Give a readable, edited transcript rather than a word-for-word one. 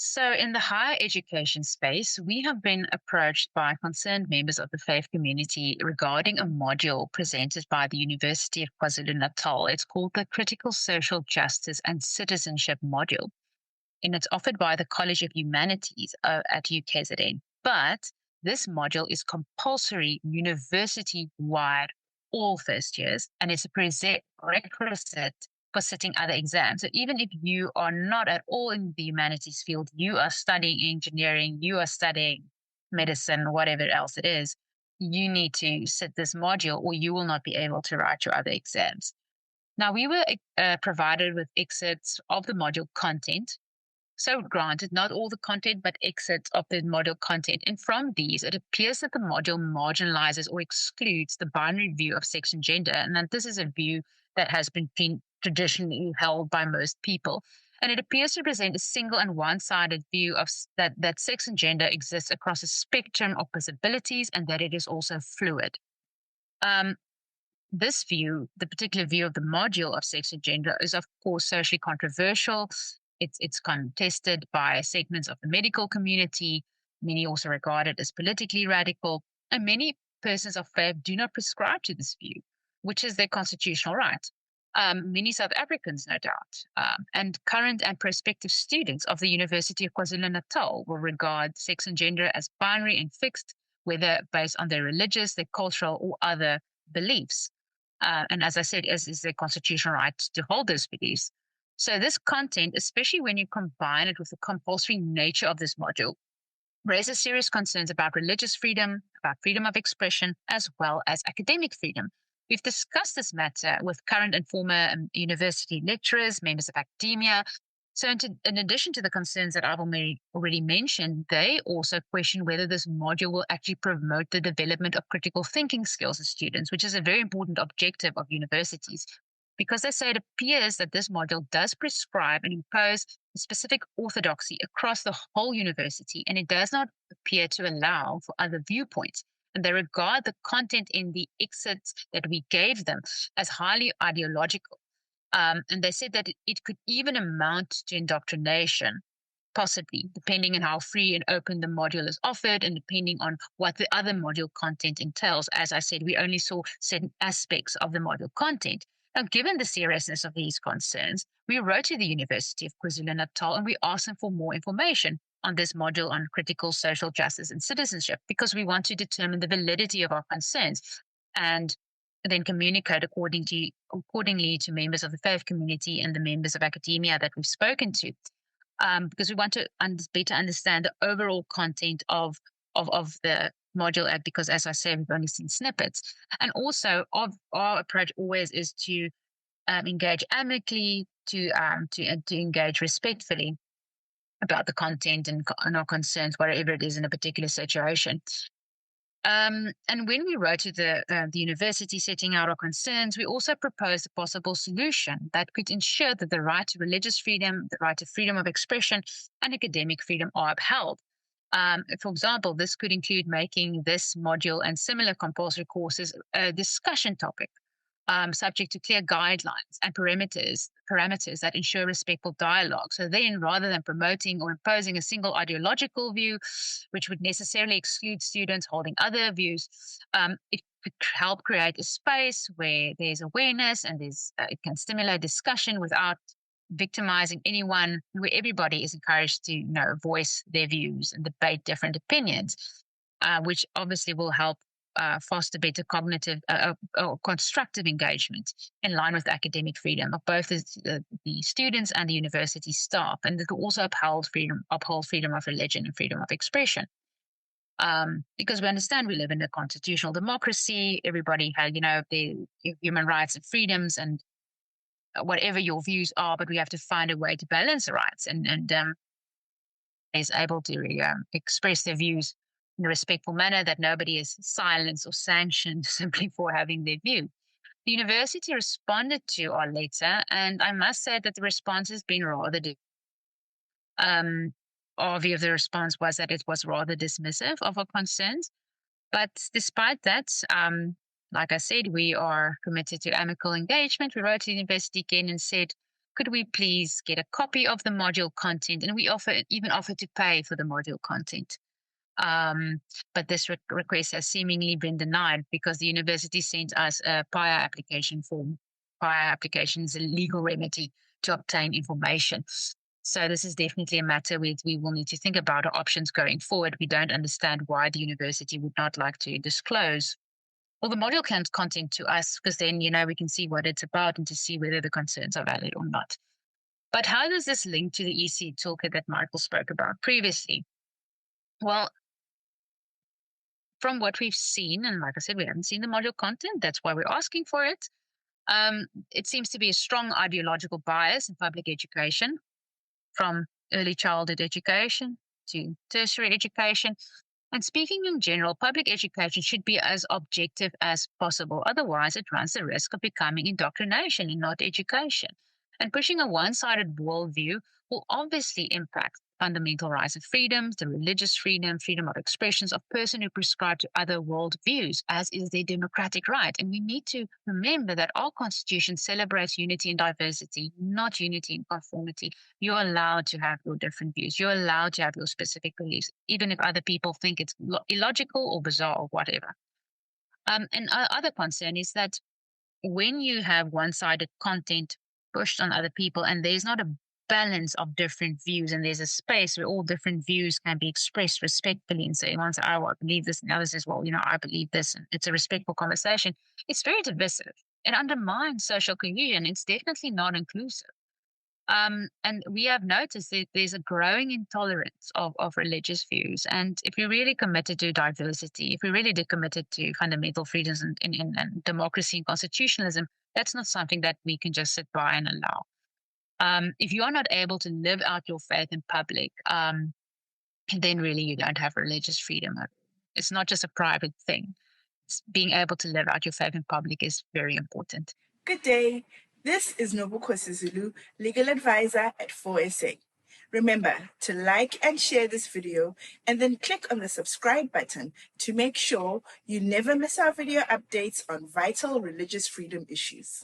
So, in the higher education space, we have been approached by concerned members of the faith community regarding a module presented by the University of KwaZulu-Natal. It's called the Critical Social Justice and Citizenship module, and it's offered by the College of Humanities at UKZN. But this module is compulsory university wide, all first years, and it's a prerequisite for sitting other exams. So even if you are not at all in the humanities field, you are studying engineering, you are studying medicine, whatever else it is, you need to sit this module or you will not be able to write your other exams. Now, we were provided with excerpts of the module content. So, granted, not all the content, but excerpts of the module content. And from these, it appears that the module marginalizes or excludes the binary view of sex and gender. And that this is a view that has been traditionally held by most people. And it appears to present a single and one-sided view of that sex and gender exists across a spectrum of possibilities and that it is also fluid. Um, this view, the particular view of the module of sex and gender, is of course socially controversial. It's contested by segments of the medical community. Many also regard it as politically radical, and many persons of faith do not prescribe to this view, which is their constitutional right. Many South Africans, no doubt, and current and prospective students of the University of KwaZulu-Natal will regard sex and gender as binary and fixed, whether based on their religious, their cultural, or other beliefs. And as I said, is their constitutional right to hold those beliefs. So this content, especially when you combine it with the compulsory nature of this module, raises serious concerns about religious freedom, about freedom of expression, as well as academic freedom. We've discussed this matter with current and former university lecturers, members of academia. So in addition to the concerns that I've already mentioned, they also question whether this module will actually promote the development of critical thinking skills in students, which is a very important objective of universities. Because they say it appears that this module does prescribe and impose a specific orthodoxy across the whole university, and it does not appear to allow for other viewpoints. And they regard the content in the excerpts that we gave them as highly ideological. And they said that it could even amount to indoctrination, possibly, depending on how free and open the module is offered and depending on what the other module content entails. As I said, we only saw certain aspects of the module content. Now, given the seriousness of these concerns, we wrote to the University of KwaZulu-Natal and we asked them for more information on this module on critical social justice and citizenship because we want to determine the validity of our concerns and then communicate accordingly to members of the faith community and the members of academia that we've spoken to. Because we want to better understand the overall content of the module, because as I said, we've only seen snippets. And also, our approach always is to engage amicably, to engage respectfully about the content and our concerns, whatever it is in a particular situation. And when we wrote to the university setting out our concerns, we also proposed a possible solution that could ensure that the right to religious freedom, the right to freedom of expression, and academic freedom are upheld. For example, this could include making this module and similar compulsory courses a discussion topic, subject to clear guidelines and parameters that ensure respectful dialogue. So then, rather than promoting or imposing a single ideological view, which would necessarily exclude students holding other views, it could help create a space where there's awareness and it can stimulate discussion without victimizing anyone, where everybody is encouraged to voice their views and debate different opinions, which obviously will help foster better cognitive or constructive engagement in line with academic freedom of both the students and the university staff. And it will also uphold freedom of religion and freedom of expression. Because we understand we live in a constitutional democracy. Everybody has, their human rights and freedoms and whatever your views are, but we have to find a way to balance the rights and is able to express their views in a respectful manner, that nobody is silenced or sanctioned simply for having their view. The university responded to our letter, and I must say that the response has been rather our view of the response was that it was rather dismissive of our concerns. But despite that, like I said, we are committed to amicable engagement. We wrote to the university again and said could we please get a copy of the module content? And we even offer to pay for the module content. But this request has seemingly been denied because the university sent us a PIA application form. PIA application is a legal remedy to obtain information. So this is definitely a matter we will need to think about our options going forward. We don't understand why the university would not like to disclose all the module content to us, because then, we can see what it's about and to see whether the concerns are valid or not. But how does this link to the ECE toolkit that Michael spoke about previously? Well, from what we've seen, and like I said, we haven't seen the module content, that's why we're asking for it. It seems to be a strong ideological bias in public education, from early childhood education to tertiary education. And speaking in general, public education should be as objective as possible. Otherwise, it runs the risk of becoming indoctrination and not education. And pushing a one-sided worldview will obviously impact fundamental rights and freedoms, the religious freedom, freedom of expressions of person who prescribe to other worldviews, as is their democratic right. And we need to remember that our constitution celebrates unity and diversity, not unity and conformity. You're allowed to have your different views. You're allowed to have your specific beliefs, even if other people think it's illogical or bizarre or whatever. And our other concern is that when you have one-sided content pushed on other people and there's not a balance of different views and there's a space where all different views can be expressed respectfully and say, one says, oh, I believe this, and the other says, well, I believe this, and it's a respectful conversation, it's very divisive. It undermines social cohesion. It's definitely not inclusive. And we have noticed that there's a growing intolerance of religious views. And if we're really committed to diversity, if we're really committed to fundamental freedoms and democracy and constitutionalism, that's not something that we can just sit by and allow. If you are not able to live out your faith in public, then really you don't have religious freedom. It's not just a private thing. Being able to live out your faith in public is very important. Good day. This is Nobukhosi Zulu, legal advisor at FOR SA. Remember to like and share this video and then click on the subscribe button to make sure you never miss our video updates on vital religious freedom issues.